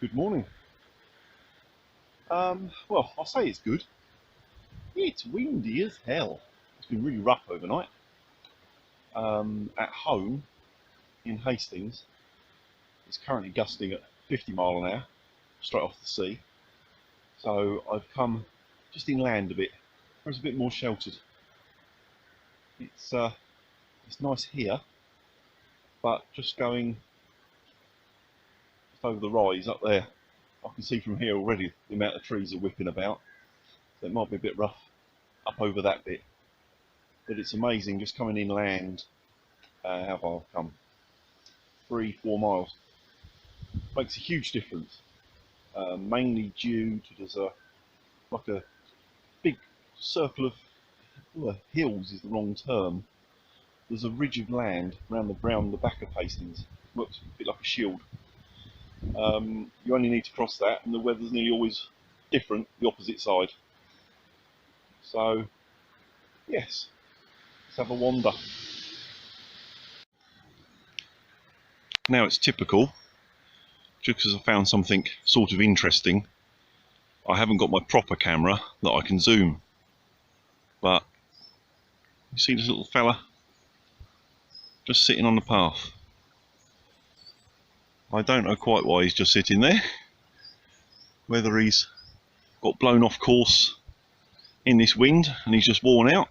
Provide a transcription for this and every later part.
Good morning. Well, I'll say it's good. It's windy as hell. It's been really rough overnight. At home in Hastings, it's currently gusting at 50 mile an hour, straight off the sea. So I've come just inland a bit, where it's a bit more sheltered. It's nice here, but just going just over the rise up there, I can see from here already the amount of trees are whipping about. So it might be a bit rough up over that bit, but it's amazing just coming inland. How far I've come? 3-4 miles. Makes a huge difference. Mainly due to there's like a big circle of hills is the wrong term. There's a ridge of land around the back of Hastings. Looks a bit like a shield. You only need to cross that, and the weather's nearly always different, the opposite side. So, yes, let's have a wander. Now it's typical, just because I found something sort of interesting, I haven't got my proper camera that I can zoom. But, you see this little fella just sitting on the path. I don't know quite why he's just sitting there. Whether he's got blown off course in this wind and he's just worn out,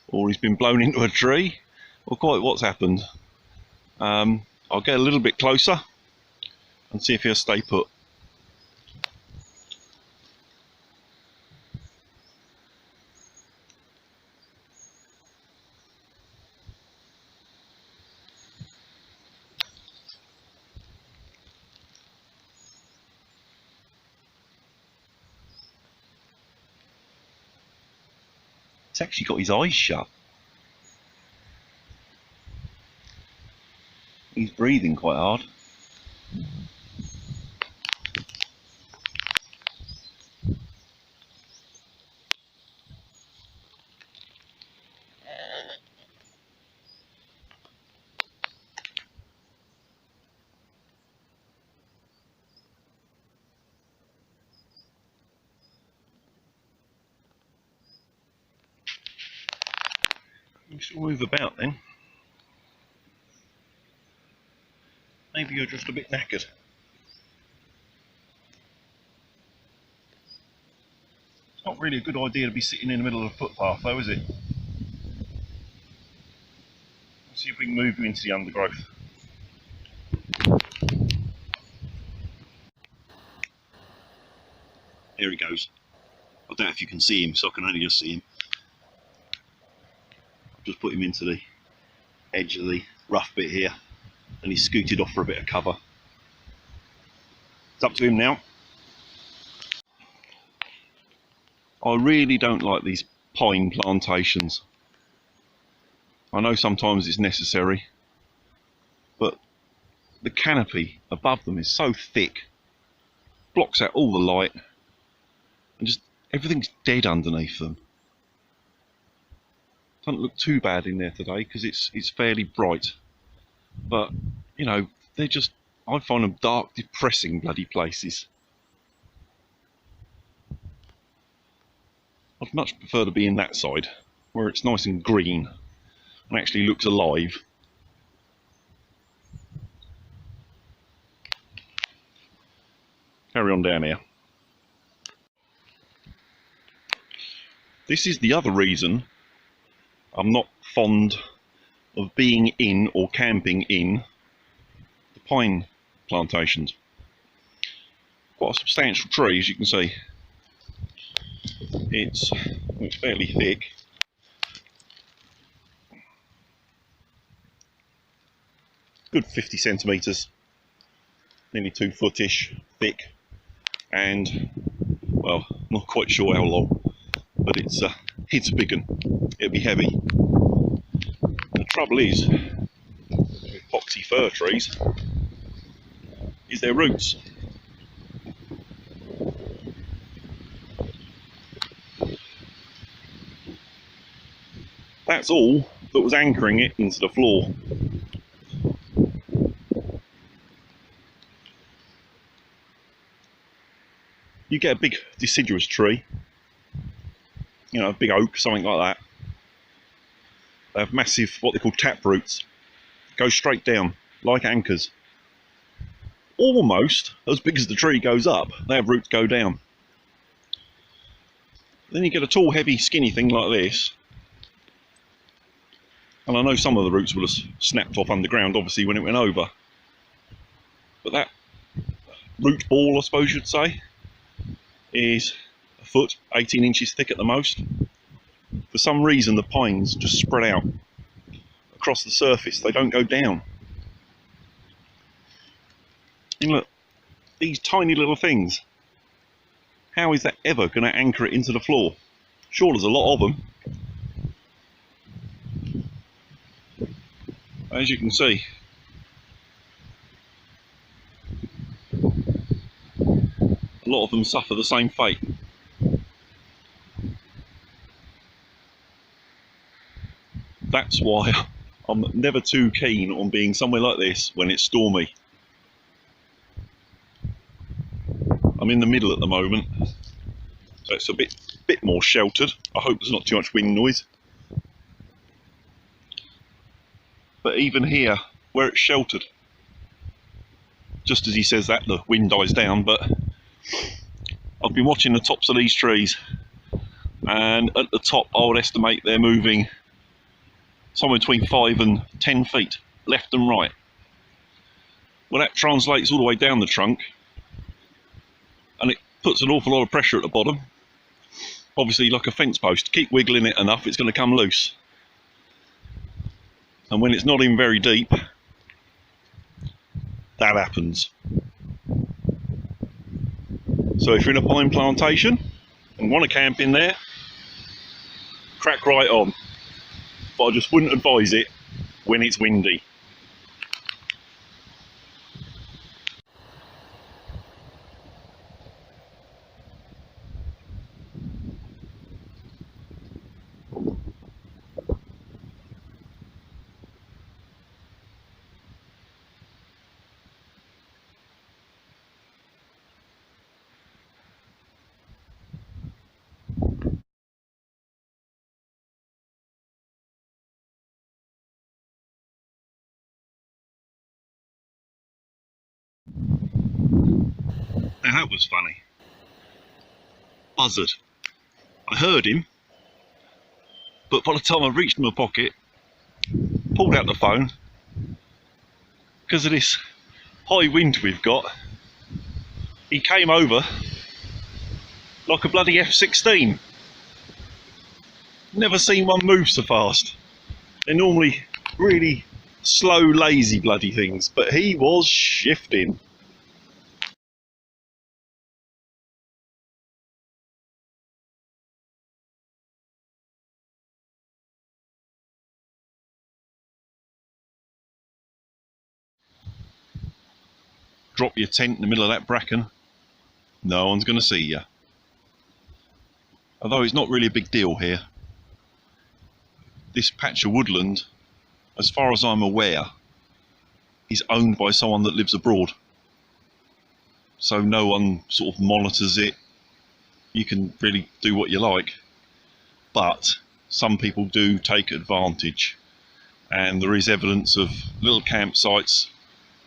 or he's been blown into a tree, or quite what's happened. I'll get a little bit closer and see if he'll stay put. He's actually got his eyes shut. He's breathing quite hard. You should move about then. Maybe you're just a bit knackered. It's not really a good idea to be sitting in the middle of a footpath though, is it? Let's see if we can move you into the undergrowth. Here he goes. I don't know if you can see him, so I can only just see him. I've just put him into the edge of the rough bit here, and he's scooted off for a bit of cover. It's up to him now. I really don't like these pine plantations. I know sometimes it's necessary, but the canopy above them is so thick, blocks out all the light, and just everything's dead underneath them. Doesn't look too bad in there today because it's fairly bright, but you know, they're just, I find them dark, depressing bloody places. I'd much prefer to be in that side where it's nice and green and actually looks alive. Carry on down here. This is the other reason I'm not fond of being in or camping in the pine plantations. Quite a substantial tree, as you can see. It's fairly thick. Good 50 centimetres, nearly 2 foot-ish thick, and well, not quite sure how long, but it's a big one. It'll be heavy. The trouble is, with boxy fir trees, is their roots. That's all that was anchoring it into the floor. you get a big deciduous tree, you know, a big oak, something like that. They have massive, what they call tap roots, go straight down like anchors. Almost as big as the tree goes up, they have roots go down. Then you get a tall, heavy, skinny thing like this. And I know some of the roots will have snapped off underground, obviously, when it went over. But that root ball, I suppose you'd say, is a foot, 18 inches thick at the most. For some reason, the pines just spread out across the surface. They don't go down. And look, these tiny little things. How is that ever going to anchor it into the floor? Sure, there's a lot of them. As you can see, a lot of them suffer the same fate. That's why I'm never too keen on being somewhere like this when it's stormy. I'm in the middle at the moment, so it's a bit more sheltered. I hope there's not too much wind noise. But even here, where it's sheltered, just as he says that, the wind dies down, but I've been watching the tops of these trees, and at the top I would estimate they're moving somewhere between 5 and 10 feet, left and right. Well, that translates all the way down the trunk, and it puts an awful lot of pressure at the bottom. Obviously, like a fence post, keep wiggling it enough, it's going to come loose. And when it's not in very deep, that happens. So if you're in a pine plantation and want to camp in there, crack right on. But I just wouldn't advise it when it's windy. Now that was funny. Buzzard. I heard him, but by the time I reached my pocket, pulled out the phone, because of this high wind we've got, he came over like a bloody F-16. Never seen one move so fast. They're normally really slow, lazy bloody things, but he was shifting. Drop your tent in the middle of that bracken, no one's going to see you. Although it's not really a big deal here. This patch of woodland, as far as I'm aware, is owned by someone that lives abroad. So no one sort of monitors it. You can really do what you like. But some people do take advantage. And there is evidence of little campsites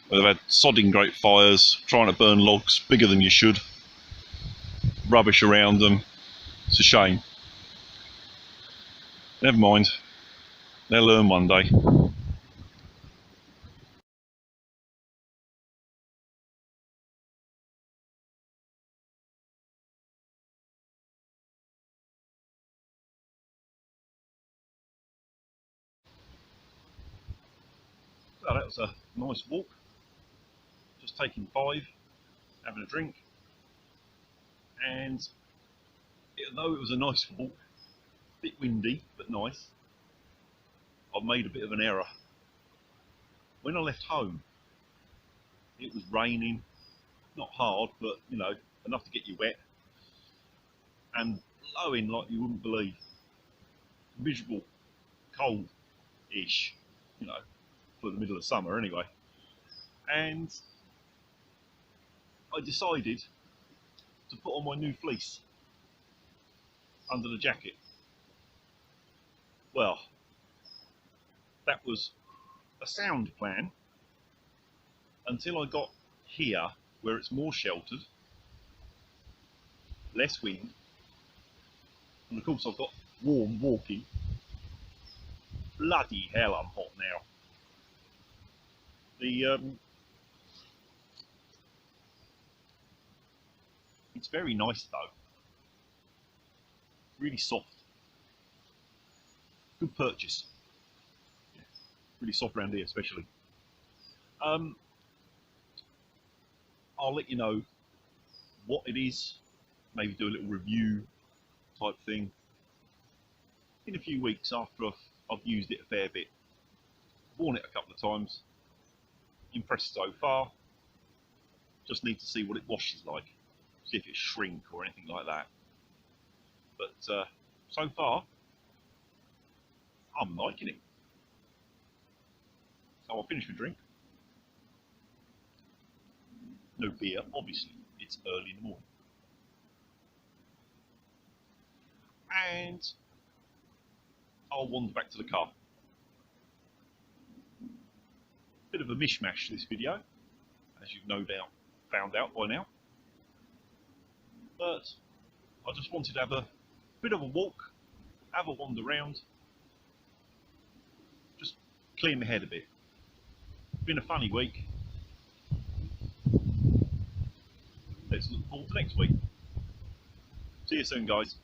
where they've had sodding great fires, trying to burn logs bigger than you should, rubbish around them. It's a shame. Never mind, they'll learn one day. So that was a nice walk, just taking 5, having a drink, and although it was a nice walk, a bit windy but nice, I've made a bit of an error. When I left home, it was raining, not hard, but you know, enough to get you wet, and blowing like you wouldn't believe. Miserable, cold-ish, you know, for the middle of summer anyway. And I decided to put on my new fleece under the jacket. Well, that was a sound plan until I got here where it's more sheltered, less wind, and of course I've got warm walking. Bloody hell, I'm hot now. It's very nice though. Really soft. Good purchase. Yeah, really soft around here, especially. I'll let you know what it is. Maybe do a little review type thing in a few weeks after I've used it a fair bit. Worn it a couple of times. Impressed so far. Just need to see what it washes like. See if it shrink or anything like that. But so far, I'm liking it. So I'll finish my drink. No beer, obviously. It's early in the morning. And I'll wander back to the car. Bit of a mishmash this video, as you've no doubt found out by now. But I just wanted to have a bit of a walk, have a wander around, just clear my head a bit. Been a funny week. Let's look forward to next week. See you soon, guys.